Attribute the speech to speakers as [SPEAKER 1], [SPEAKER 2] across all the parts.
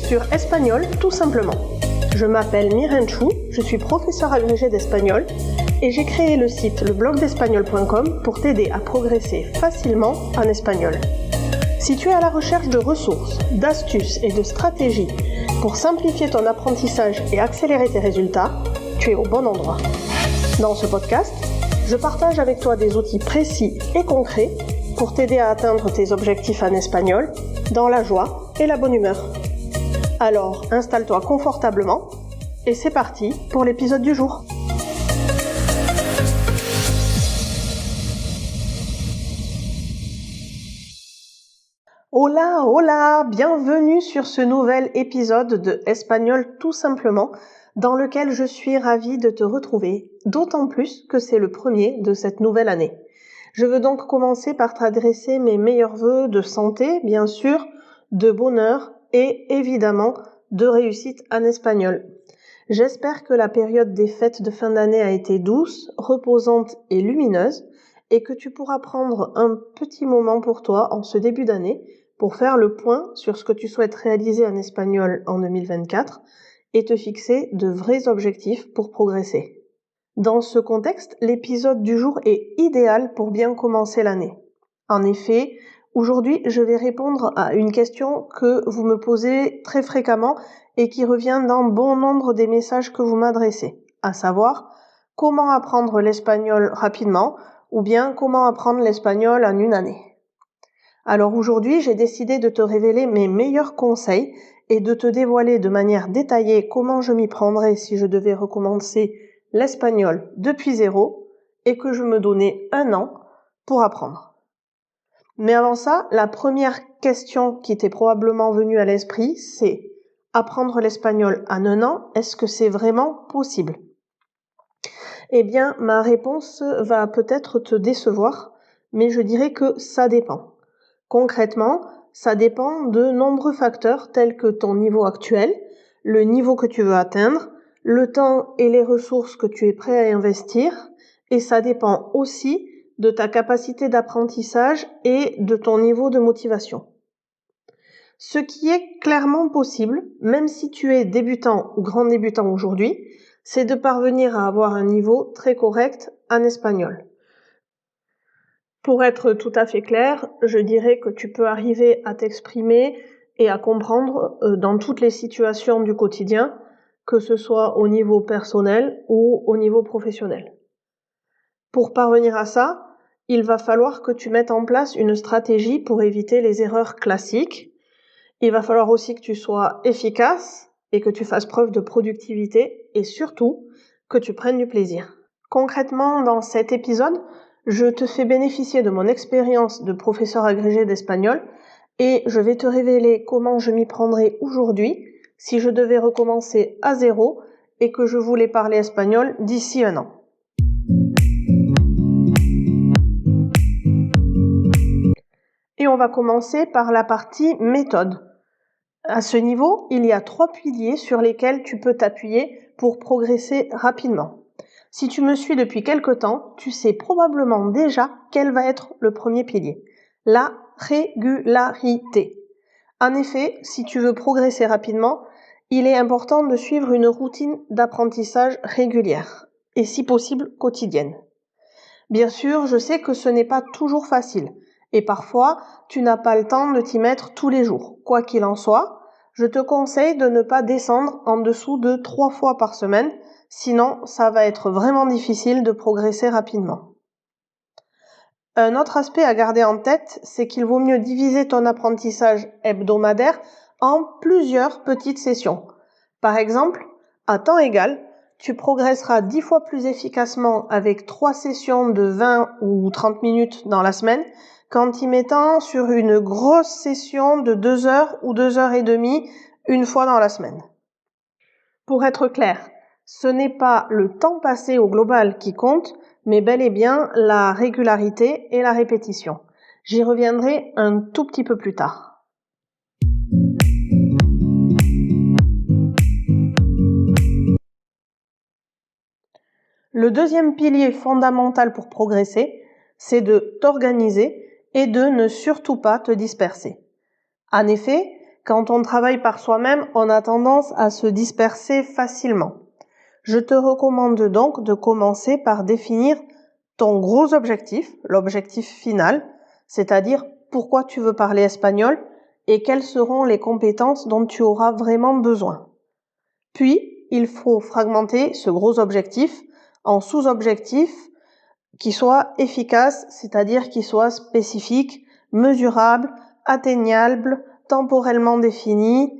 [SPEAKER 1] sur Espagnol tout simplement. Je m'appelle Miren Chou, je suis professeure agrégée d'espagnol et j'ai créé le site leblogdespagnol.com pour t'aider à progresser facilement en espagnol. Si tu es à la recherche de ressources, d'astuces et de stratégies pour simplifier ton apprentissage et accélérer tes résultats, tu es au bon endroit. Dans ce podcast, je partage avec toi des outils précis et concrets pour t'aider à atteindre tes objectifs en espagnol dans la joie et la bonne humeur. Alors, installe-toi confortablement et c'est parti pour l'épisode du jour. Hola, hola, bienvenue sur ce nouvel épisode de Espagnol tout simplement, dans lequel je suis ravie de te retrouver, d'autant plus que c'est le premier de cette nouvelle année. Je veux donc commencer par t'adresser mes meilleurs vœux de santé, bien sûr, de bonheur et évidemment de réussite en espagnol. J'espère que la période des fêtes de fin d'année a été douce, reposante et lumineuse et que tu pourras prendre un petit moment pour toi en ce début d'année pour faire le point sur ce que tu souhaites réaliser en espagnol en 2024 et te fixer de vrais objectifs pour progresser. Dans ce contexte, l'épisode du jour est idéal pour bien commencer l'année. En effet, aujourd'hui, je vais répondre à une question que vous me posez très fréquemment et qui revient dans bon nombre des messages que vous m'adressez, à savoir comment apprendre l'espagnol rapidement ou bien comment apprendre l'espagnol en une année. Alors aujourd'hui, j'ai décidé de te révéler mes meilleurs conseils et de te dévoiler de manière détaillée comment je m'y prendrais si je devais recommencer l'espagnol depuis zéro et que je me donnais 1 an pour apprendre. Mais avant ça, la première question qui t'est probablement venue à l'esprit, c'est apprendre l'espagnol en 1 an, est-ce que c'est vraiment possible ? Eh bien, ma réponse va peut-être te décevoir, mais je dirais que ça dépend. Concrètement, ça dépend de nombreux facteurs tels que ton niveau actuel, le niveau que tu veux atteindre, le temps et les ressources que tu es prêt à investir, et ça dépend aussi de ta capacité d'apprentissage et de ton niveau de motivation. Ce qui est clairement possible, même si tu es débutant ou grand débutant aujourd'hui, c'est de parvenir à avoir un niveau très correct en espagnol. Pour être tout à fait clair, je dirais que tu peux arriver à t'exprimer et à comprendre dans toutes les situations du quotidien, que ce soit au niveau personnel ou au niveau professionnel. Pour parvenir à ça, il va falloir que tu mettes en place une stratégie pour éviter les erreurs classiques. Il va falloir aussi que tu sois efficace et que tu fasses preuve de productivité et surtout que tu prennes du plaisir. Concrètement, dans cet épisode, je te fais bénéficier de mon expérience de professeur agrégé d'espagnol et je vais te révéler comment je m'y prendrais aujourd'hui si je devais recommencer à zéro et que je voulais parler espagnol d'ici 1 an. Et on va commencer par la partie méthode. À ce niveau, il y a 3 piliers sur lesquels tu peux t'appuyer pour progresser rapidement. Si tu me suis depuis quelque temps, tu sais probablement déjà quel va être le premier pilier, la régularité. En effet, si tu veux progresser rapidement, il est important de suivre une routine d'apprentissage régulière et si possible quotidienne. Bien sûr, je sais que ce n'est pas toujours facile et parfois tu n'as pas le temps de t'y mettre tous les jours. Quoi qu'il en soit, je te conseille de ne pas descendre en dessous de 3 fois par semaine, sinon ça va être vraiment difficile de progresser rapidement. Un autre aspect à garder en tête, c'est qu'il vaut mieux diviser ton apprentissage hebdomadaire en plusieurs petites sessions. Par exemple, à temps égal, tu progresseras 10 fois plus efficacement avec 3 sessions de 20 ou 30 minutes dans la semaine qu'en t'y mettant sur une grosse session de 2 heures ou 2 heures et demie une fois dans la semaine. Pour être clair, ce n'est pas le temps passé au global qui compte, mais bel et bien la régularité et la répétition. J'y reviendrai un tout petit peu plus tard. Le deuxième pilier fondamental pour progresser, c'est de t'organiser et de ne surtout pas te disperser. En effet, Quand on travaille par soi-même, on a tendance à se disperser facilement. Je te recommande donc de commencer par définir ton gros objectif, l'objectif final, c'est-à-dire pourquoi tu veux parler espagnol et quelles seront les compétences dont tu auras vraiment besoin. Puis, il faut fragmenter ce gros objectif en sous-objectifs qui soient efficaces, c'est-à-dire qui soient spécifiques, mesurables, atteignables, temporellement définis.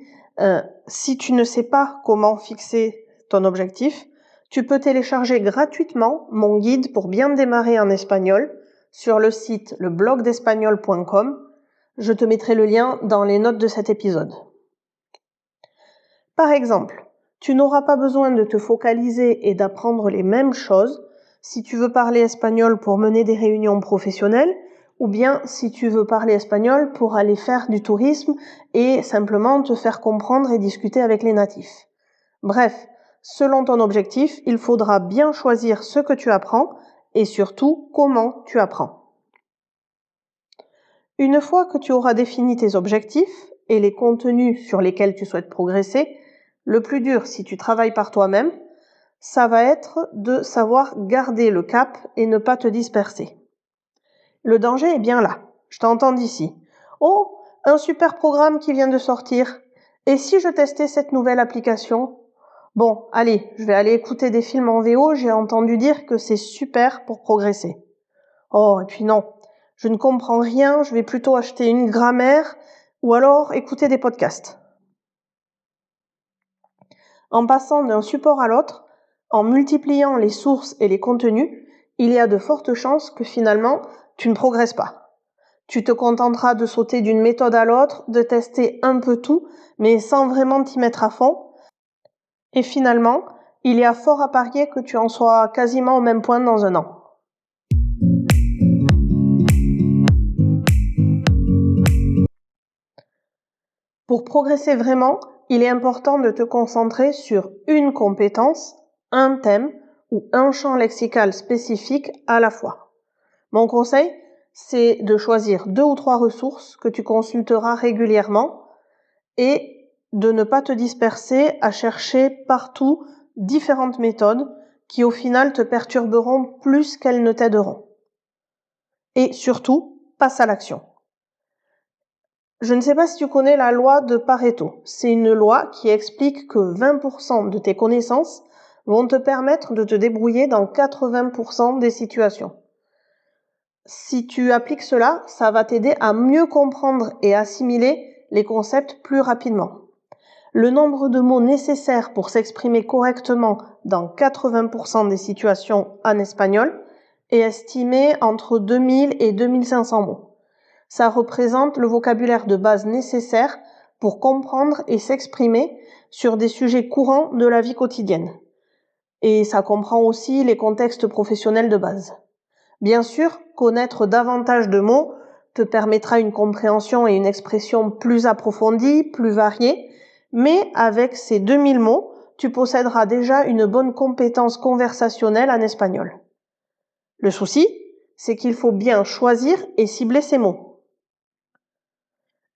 [SPEAKER 1] Si tu ne sais pas comment fixer ton objectif, tu peux télécharger gratuitement mon guide pour bien démarrer en espagnol sur le site leblogdespagnol.com. Je te mettrai le lien dans les notes de cet épisode. Par exemple, tu n'auras pas besoin de te focaliser et d'apprendre les mêmes choses si tu veux parler espagnol pour mener des réunions professionnelles ou bien si tu veux parler espagnol pour aller faire du tourisme et simplement te faire comprendre et discuter avec les natifs. Bref, selon ton objectif, il faudra bien choisir ce que tu apprends et surtout comment tu apprends. Une fois que tu auras défini tes objectifs et les contenus sur lesquels tu souhaites progresser, le plus dur si tu travailles par toi-même, ça va être de savoir garder le cap et ne pas te disperser. Le danger est bien là. Je t'entends d'ici. Oh, un super programme qui vient de sortir. Et si je testais cette nouvelle application ? Bon, allez, je vais aller écouter des films en VO, j'ai entendu dire que c'est super pour progresser. Oh, et puis non, je ne comprends rien, je vais plutôt acheter une grammaire ou alors écouter des podcasts. En passant d'un support à l'autre, en multipliant les sources et les contenus, il y a de fortes chances que finalement, tu ne progresses pas. Tu te contenteras de sauter d'une méthode à l'autre, de tester un peu tout, mais sans vraiment t'y mettre à fond. Et finalement, il y a fort à parier que tu en sois quasiment au même point dans un an. Pour progresser vraiment, il est important de te concentrer sur une compétence, un thème ou un champ lexical spécifique à la fois. Mon conseil, c'est de choisir 2 ou 3 ressources que tu consulteras régulièrement et de ne pas te disperser à chercher partout différentes méthodes qui au final te perturberont plus qu'elles ne t'aideront. Et surtout, passe à l'action. Je ne sais pas si tu connais la loi de Pareto. C'est une loi qui explique que 20% de tes connaissances vont te permettre de te débrouiller dans 80% des situations. Si tu appliques cela, ça va t'aider à mieux comprendre et assimiler les concepts plus rapidement. Le nombre de mots nécessaires pour s'exprimer correctement dans 80% des situations en espagnol est estimé entre 2000 et 2500 mots. Ça représente le vocabulaire de base nécessaire pour comprendre et s'exprimer sur des sujets courants de la vie quotidienne. Et ça comprend aussi les contextes professionnels de base. Bien sûr, connaître davantage de mots te permettra une compréhension et une expression plus approfondie, plus variée, mais avec ces 2000 mots, tu posséderas déjà une bonne compétence conversationnelle en espagnol. Le souci, c'est qu'il faut bien choisir et cibler ces mots.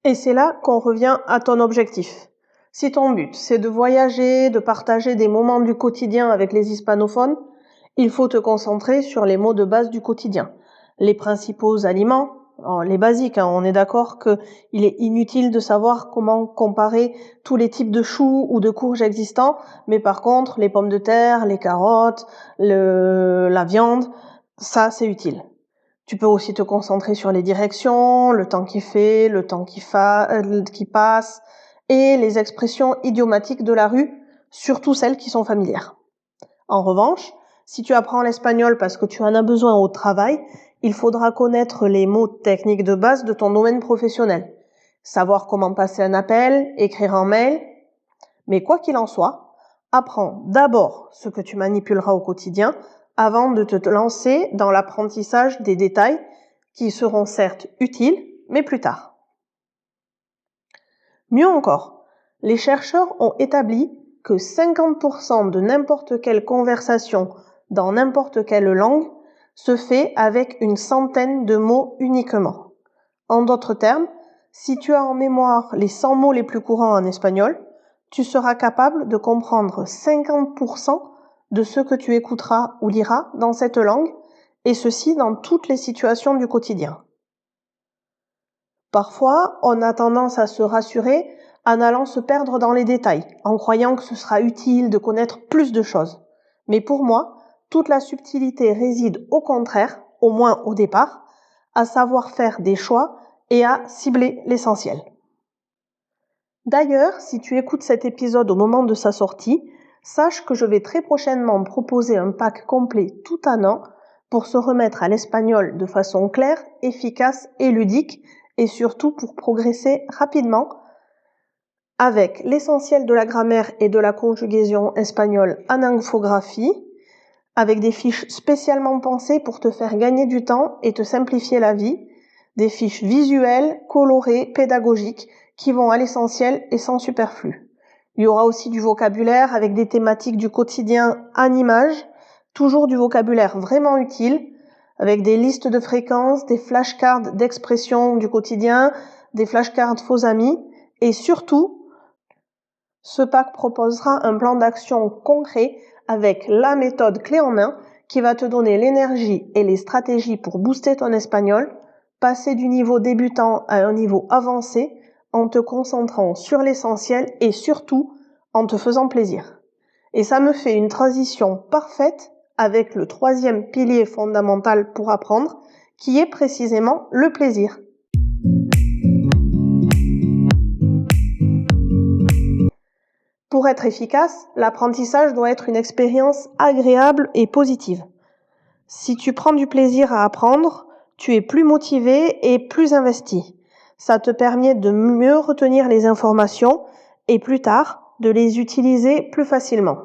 [SPEAKER 1] Et c'est là qu'on revient à ton objectif. Si ton but, c'est de voyager, de partager des moments du quotidien avec les hispanophones, il faut te concentrer sur les mots de base du quotidien. Les principaux aliments, les basiques, on est d'accord qu'il est inutile de savoir comment comparer tous les types de choux ou de courges existants, mais par contre, les pommes de terre, les carottes, la viande, ça c'est utile. Tu peux aussi te concentrer sur les directions, le temps qui fait, le temps qui passe, et les expressions idiomatiques de la rue, surtout celles qui sont familières. En revanche, si tu apprends l'espagnol parce que tu en as besoin au travail, il faudra connaître les mots techniques de base de ton domaine professionnel. Savoir comment passer un appel, écrire un mail. Mais quoi qu'il en soit, apprends d'abord ce que tu manipuleras au quotidien avant de te lancer dans l'apprentissage des détails qui seront certes utiles, mais plus tard. Mieux encore, les chercheurs ont établi que 50% de n'importe quelle conversation dans n'importe quelle langue se fait avec une centaine de mots uniquement. En d'autres termes, Si tu as en mémoire les 100 mots les plus courants en espagnol, tu seras capable de comprendre 50% de ce que tu écouteras ou liras dans cette langue, et ceci dans toutes les situations du quotidien. Parfois, on a tendance à se rassurer en allant se perdre dans les détails, en croyant que ce sera utile de connaître plus de choses. Mais pour moi, toute la subtilité réside au contraire, au moins au départ, à savoir faire des choix et à cibler l'essentiel. D'ailleurs, si tu écoutes cet épisode au moment de sa sortie, sache que je vais très prochainement proposer un pack complet tout un an pour se remettre à l'espagnol de façon claire, efficace et ludique, et surtout pour progresser rapidement avec l'essentiel de la grammaire et de la conjugaison espagnole en infographie, avec des fiches spécialement pensées pour te faire gagner du temps et te simplifier la vie, des fiches visuelles, colorées, pédagogiques, qui vont à l'essentiel et sans superflu. Il y aura aussi du vocabulaire avec des thématiques du quotidien en images, toujours du vocabulaire vraiment utile, avec des listes de fréquences, des flashcards d'expressions du quotidien, des flashcards faux amis, et surtout, ce pack proposera un plan d'action concret avec la méthode clé en main qui va te donner l'énergie et les stratégies pour booster ton espagnol, passer du niveau débutant à un niveau avancé en te concentrant sur l'essentiel et surtout en te faisant plaisir. Et ça me fait une transition parfaite avec le 3e pilier fondamental pour apprendre, qui est précisément le plaisir. Pour être efficace, l'apprentissage doit être une expérience agréable et positive. Si tu prends du plaisir à apprendre, tu es plus motivé et plus investi. Ça te permet de mieux retenir les informations et plus tard, de les utiliser plus facilement.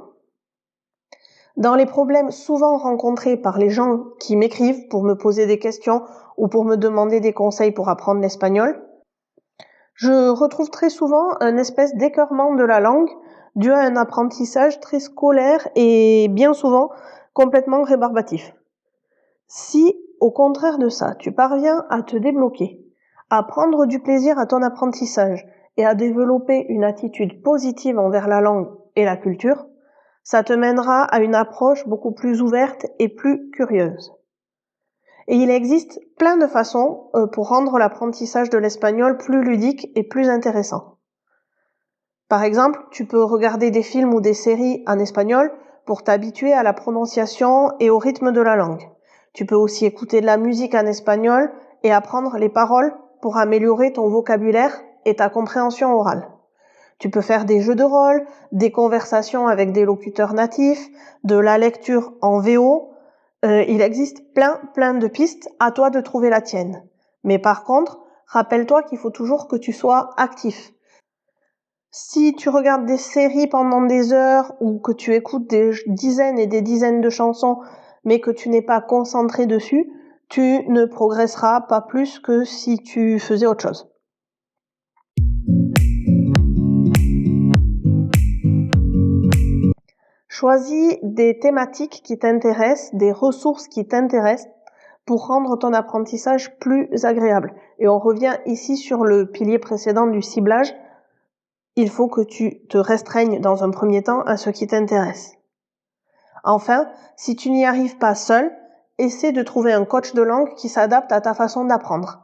[SPEAKER 1] Dans les problèmes souvent rencontrés par les gens qui m'écrivent pour me poser des questions ou pour me demander des conseils pour apprendre l'espagnol, je retrouve très souvent une espèce d'écœurement de la langue dû à un apprentissage très scolaire et bien souvent complètement rébarbatif. Si, au contraire de ça, tu parviens à te débloquer, à prendre du plaisir à ton apprentissage et à développer une attitude positive envers la langue et la culture, ça te mènera à une approche beaucoup plus ouverte et plus curieuse. Et il existe plein de façons pour rendre l'apprentissage de l'espagnol plus ludique et plus intéressant. Par exemple, tu peux regarder des films ou des séries en espagnol pour t'habituer à la prononciation et au rythme de la langue. Tu peux aussi écouter de la musique en espagnol et apprendre les paroles pour améliorer ton vocabulaire et ta compréhension orale. Tu peux faire des jeux de rôle, des conversations avec des locuteurs natifs, de la lecture en VO. Il existe plein de pistes, à toi de trouver la tienne. Mais par contre, rappelle-toi qu'il faut toujours que tu sois actif. Si tu regardes des séries pendant des heures ou que tu écoutes des dizaines et des dizaines de chansons mais que tu n'es pas concentré dessus, tu ne progresseras pas plus que si tu faisais autre chose. Choisis des thématiques qui t'intéressent, des ressources qui t'intéressent pour rendre ton apprentissage plus agréable. Et on revient ici sur le pilier précédent du ciblage. Il faut que tu te restreignes dans un premier temps à ce qui t'intéresse. Enfin, si tu n'y arrives pas seul, essaie de trouver un coach de langue qui s'adapte à ta façon d'apprendre.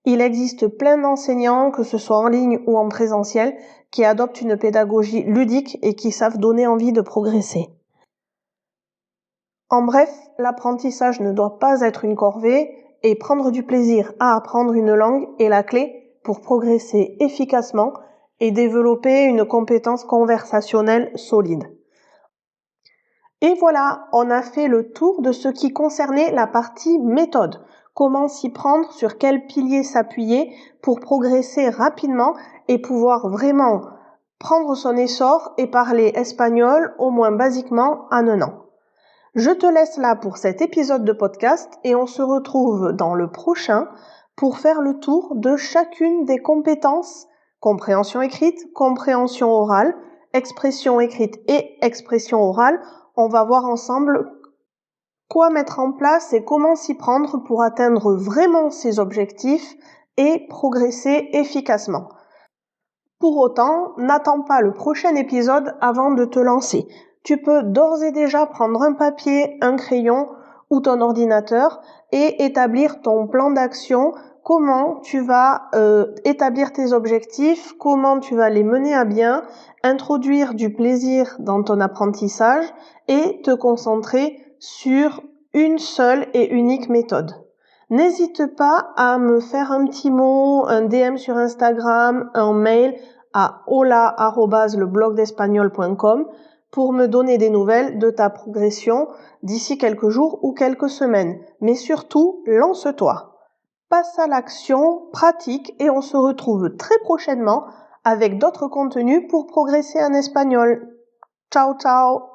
[SPEAKER 1] Il existe plein d'enseignants, que ce soit en ligne ou en présentiel, qui adoptent une pédagogie ludique et qui savent donner envie de progresser. En bref, l'apprentissage ne doit pas être une corvée et prendre du plaisir à apprendre une langue est la clé pour progresser efficacement et développer une compétence conversationnelle solide. Et voilà, on a fait le tour de ce qui concernait la partie méthode. Comment s'y prendre, sur quel pilier s'appuyer pour progresser rapidement et pouvoir vraiment prendre son essor et parler espagnol au moins basiquement en un an. Je te laisse là pour cet épisode de podcast et on se retrouve dans le prochain pour faire le tour de chacune des compétences compréhension écrite, compréhension orale, expression écrite et expression orale. On va voir ensemble quoi mettre en place et comment s'y prendre pour atteindre vraiment ces objectifs et progresser efficacement. Pour autant, n'attends pas le prochain épisode avant de te lancer. Tu peux d'ores et déjà prendre un papier, un crayon ou ton ordinateur et établir ton plan d'action, comment tu vas établir tes objectifs, comment tu vas les mener à bien, introduire du plaisir dans ton apprentissage et te concentrer sur une seule et unique méthode. N'hésite pas à me faire un petit mot, un DM sur Instagram, un mail à hola@leblogdespagnol.com pour me donner des nouvelles de ta progression d'ici quelques jours ou quelques semaines. Mais surtout, lance-toi. Passe à l'action, pratique et on se retrouve très prochainement avec d'autres contenus pour progresser en espagnol. Ciao, ciao!